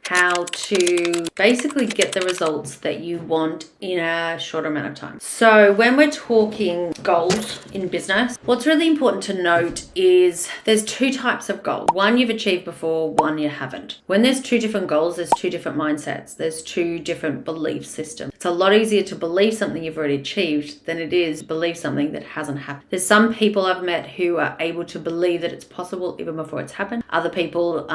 how to basically get the results that you want in a short amount of time. So when we're talking goals in business, what's really important to note is there's two types of goals. One you've achieved before, one you haven't. When there's two different goals, there's two different mindsets. There's two different belief systems. It's a lot easier to believe something you've already achieved than it is to believe something that hasn't happened. There's some people I've met who are able to believe that it's possible even before it's happened. Other people,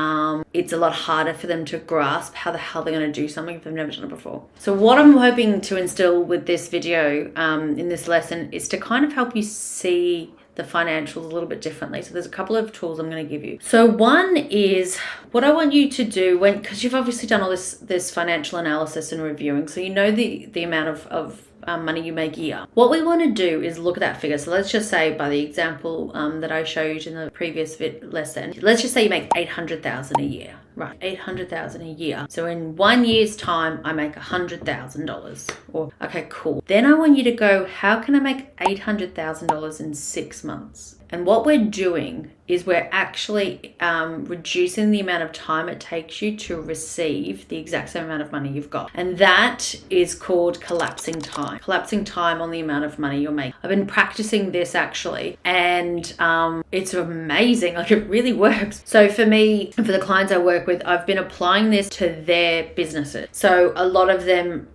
it's a lot harder for them to grasp how the hell they're going to do something if they've never done it before. So what I'm hoping to instill with this video, in this lesson, is to kind of help you see the financials a little bit differently. So there's a couple of tools I'm going to give you. So one is what I want you to do because you've obviously done all this financial analysis and reviewing, so you know the amount of money you make a year. What we want to do is look at that figure. So let's just say, by the example that I showed in the previous lesson, let's just say you make $800,000 a year. Right, $800,000 a year. So in 1 year's time, I make $100,000. Or okay, cool. Then I want you to go, how can I make $800,000 in 6 months? And what we're doing is we're actually reducing the amount of time it takes you to receive the exact same amount of money you've got. And that is called collapsing time. Collapsing time on the amount of money you're making. I've been practicing this actually, and it's amazing. Like, it really works. So for me, and for the clients I work with, I've been applying this to their businesses. So a lot of them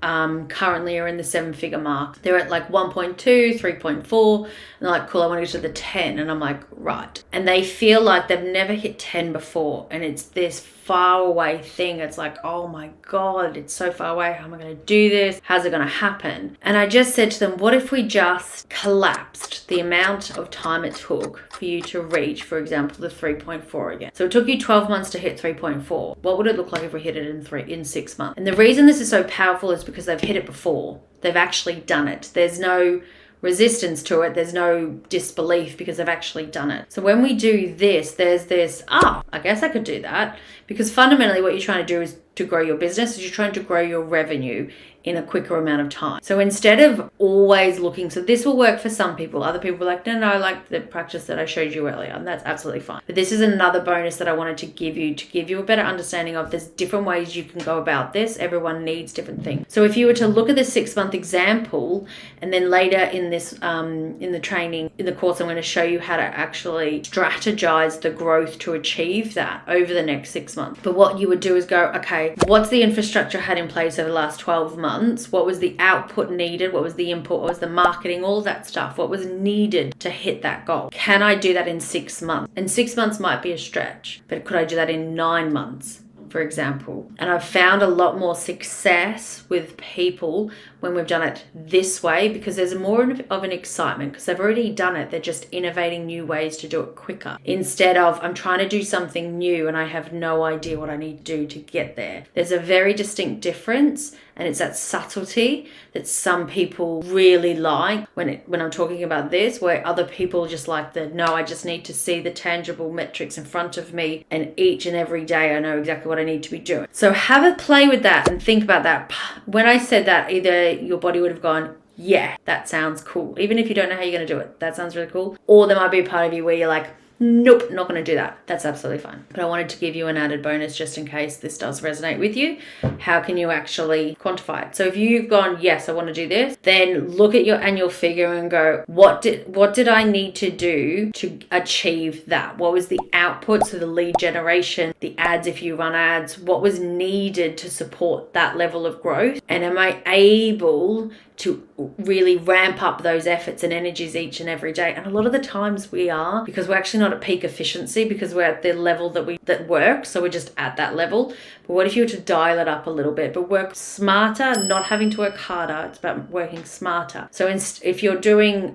currently are in the 7-figure mark. They're at like 1.2, 3.4, and they're like, cool, I want to get to the 10. And I'm like, right. And they feel like they've never hit 10 before, and it's this far away thing. It's like, oh my God, it's so far away. How am I going to do this? How's it going to happen? And I just said to them, what if we just collapsed the amount of time it took for you to reach, for example, the 3.4 again? So it took you 12 months to hit 3.4. What would it look like if we hit it in 6 months? And the reason this is so powerful is because they've hit it before. They've actually done it. There's no resistance to it. There's no disbelief because they've actually done it. So when we do this, there's this, I guess I could do that. Because fundamentally what you're trying to do is to grow your business, is you're trying to grow your revenue in a quicker amount of time. So instead of always looking, so this will work for some people. Other people are like, no, I like the practice that I showed you earlier, and that's absolutely fine. But this is another bonus that I wanted to give you a better understanding of there's different ways you can go about this. Everyone needs different things. So if you were to look at the 6-month example, and then later in this, in the training, in the course, I'm going to show you how to actually strategize the growth to achieve that over the next 6 months. But what you would do is go, okay, what's the infrastructure I had in place over the last 12 months? What was the output needed? What was the input? What was the marketing? All that stuff. What was needed to hit that goal? Can I do that in 6 months? And 6 months might be a stretch, but could I do that in 9 months? For example. And I've found a lot more success with people when we've done it this way, because there's more of an excitement because they've already done it. They're just innovating new ways to do it quicker, instead of I'm trying to do something new and I have no idea what I need to do to get there. There's a very distinct difference, and it's that subtlety that some people really like when I'm talking about this, where other people just like I just need to see the tangible metrics in front of me, and each and every day I know exactly what I need to be doing. So have a play with that and think about that. When I said that, either your body would have gone, yeah, that sounds cool. Even if you don't know how you're going to do it, that sounds really cool. Or there might be a part of you where you're like, nope, not going to do that. That's absolutely fine. But I wanted to give you an added bonus just in case this does resonate with you. How can you actually quantify it? So if you've gone, yes, I want to do this, then look at your annual figure and go, what did I need to do to achieve that? What was the output? So the lead generation, the ads, if you run ads, what was needed to support that level of growth? And am I able to really ramp up those efforts and energies each and every day? And a lot of the times we are, because we're actually not at peak efficiency, because we're at the level that works, so we're just at that level. But what if you were to dial it up a little bit, but work smarter, not having to work harder? It's about working smarter. So if you're doing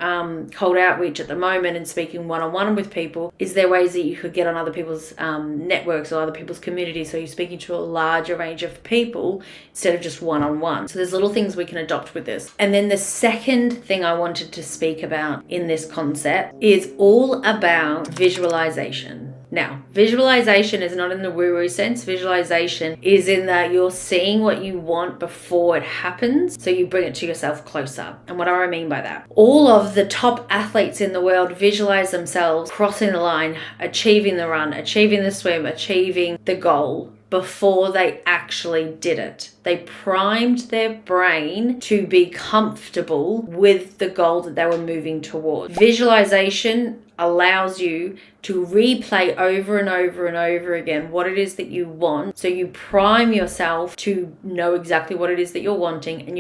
cold outreach at the moment and speaking one-on-one with people, is there ways that you could get on other people's networks or other people's communities, so you're speaking to a larger range of people instead of just one-on-one? So there's little things we can adopt with this. And then the second thing I wanted to speak about in this concept is all about visualization. Now, visualization is not in the woo-woo sense. Visualization is in that you're seeing what you want before it happens, so you bring it to yourself closer. And what do I mean by that? All of the top athletes in the world visualize themselves crossing the line, achieving the run, achieving the swim, achieving the goal before they actually did it. They primed their brain to be comfortable with the goal that they were moving towards. Visualization allows you to replay over and over and over again what it is that you want. So you prime yourself to know exactly what it is that you're wanting, and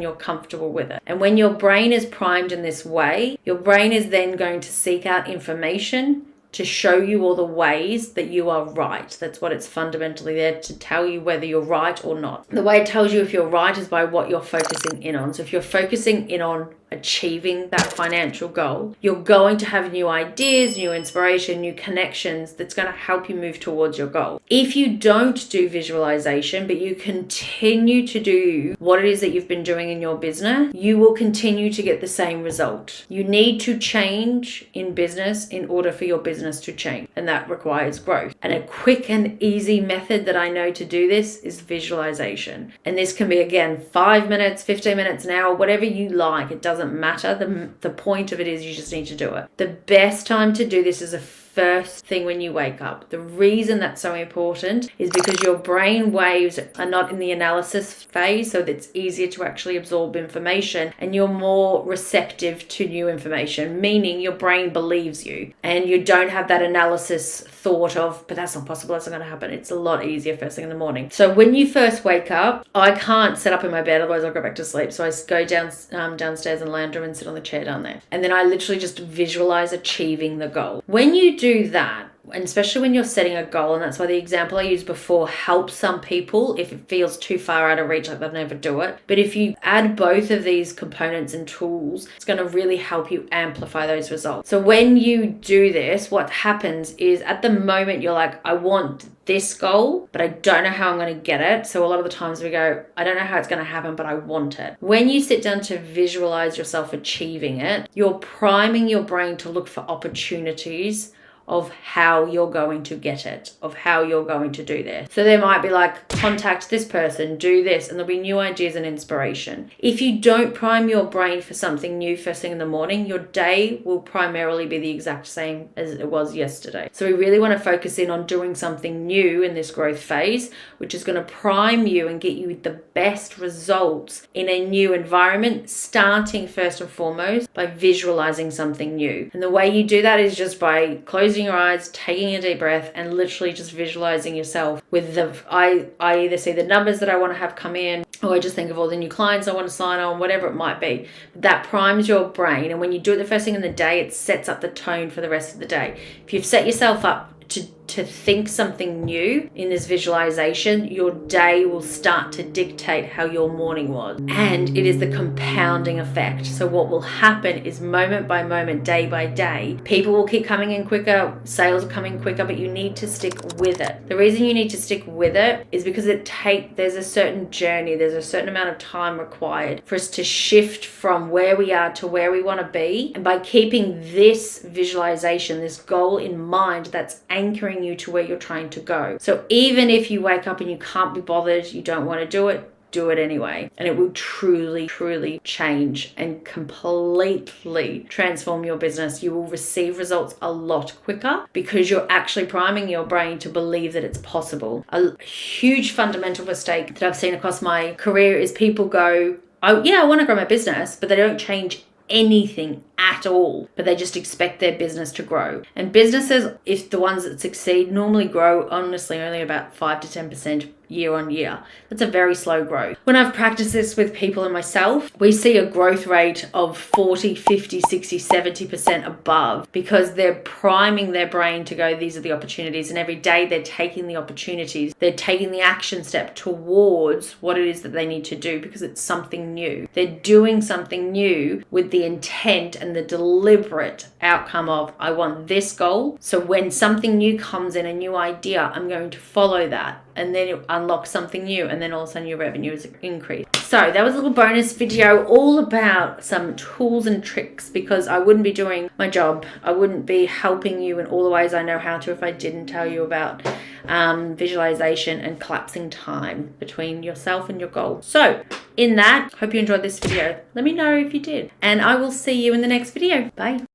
you're comfortable with it. And when your brain is primed in this way, your brain is then going to seek out information to show you all the ways that you are right. That's what it's fundamentally there to tell you, whether you're right or not. The way it tells you if you're right is by what you're focusing in on. So if you're focusing in on achieving that financial goal, you're going to have new ideas, new inspiration, new connections that's going to help you move towards your goal. If you don't do visualization, but you continue to do what it is that you've been doing in your business, you will continue to get the same result. You need to change in business in order for your business to change, and that requires growth. And a quick and easy method that I know to do this is visualization. And this can be, again, 5 minutes, 15 minutes, an hour, whatever you like. It doesn't matter. The point of it is you just need to do it. The best time to do this is a first thing when you wake up. The reason that's so important is because your brain waves are not in the analysis phase, so it's easier to actually absorb information, and you're more receptive to new information, meaning your brain believes you and you don't have that analysis thought of, but that's not possible, that's not going to happen. It's a lot easier first thing in the morning. So when you first wake up, I can't sit up in my bed, otherwise I'll go back to sleep. So I go downstairs in the lounge room and sit on the chair down there. And then I literally just visualize achieving the goal. When you do that, and especially when you're setting a goal, and that's why the example I used before helps some people if it feels too far out of reach, like they'll never do it. But if you add both of these components and tools, it's going to really help you amplify those results. So when you do this, what happens is at the moment you're like, I want this goal, but I don't know how I'm going to get it. So a lot of the times we go, I don't know how it's going to happen, but I want it. When you sit down to visualize yourself achieving it, you're priming your brain to look for opportunities of how you're going to get it, of how you're going to do this. So there might be like, contact this person, do this, and there'll be new ideas and inspiration. If you don't prime your brain for something new first thing in the morning, your day will primarily be the exact same as it was yesterday. So we really want to focus in on doing something new in this growth phase, which is going to prime you and get you the best results in a new environment, starting first and foremost by visualizing something new. And the way you do that is just by closing your eyes, taking a deep breath, and literally just visualizing yourself with I either see the numbers that I want to have come in, or I just think of all the new clients I want to sign on, whatever it might be. That primes your brain, and when you do it the first thing in the day, it sets up the tone for the rest of the day. If you've set yourself up to think something new in this visualization, your day will start to dictate how your morning was. And it is the compounding effect. So what will happen is moment by moment, day by day, people will keep coming in quicker, sales are coming quicker, but you need to stick with it. The reason you need to stick with it is because there's a certain journey, there's a certain amount of time required for us to shift from where we are to where we want to be. And by keeping this visualization, this goal in mind, that's anchoring you to where you're trying to go. So even if you wake up and you can't be bothered, you don't want to do it anyway. And it will truly, truly change and completely transform your business. You will receive results a lot quicker because you're actually priming your brain to believe that it's possible. A huge fundamental mistake that I've seen across my career is people go, oh yeah, I want to grow my business, but they don't change anything at all, but they just expect their business to grow. And businesses, if the ones that succeed, normally grow honestly only about 5 to 10% year on year. That's a very slow growth. When I've practiced this with people and myself, we see a growth rate of 40, 50, 60, 70% above because they're priming their brain to go, these are the opportunities. And every day they're taking the opportunities. They're taking the action step towards what it is that they need to do because it's something new. They're doing something new with the intent and the deliberate outcome of, I want this goal. So when something new comes in, a new idea, I'm going to follow that. And then it unlocks something new, and then all of a sudden your revenue is increased. So that was a little bonus video all about some tools and tricks, because I wouldn't be doing my job. I wouldn't be helping you in all the ways I know how to if I didn't tell you about visualization and collapsing time between yourself and your goal. So in that, hope you enjoyed this video. Let me know if you did, and I will see you in the next video. Bye.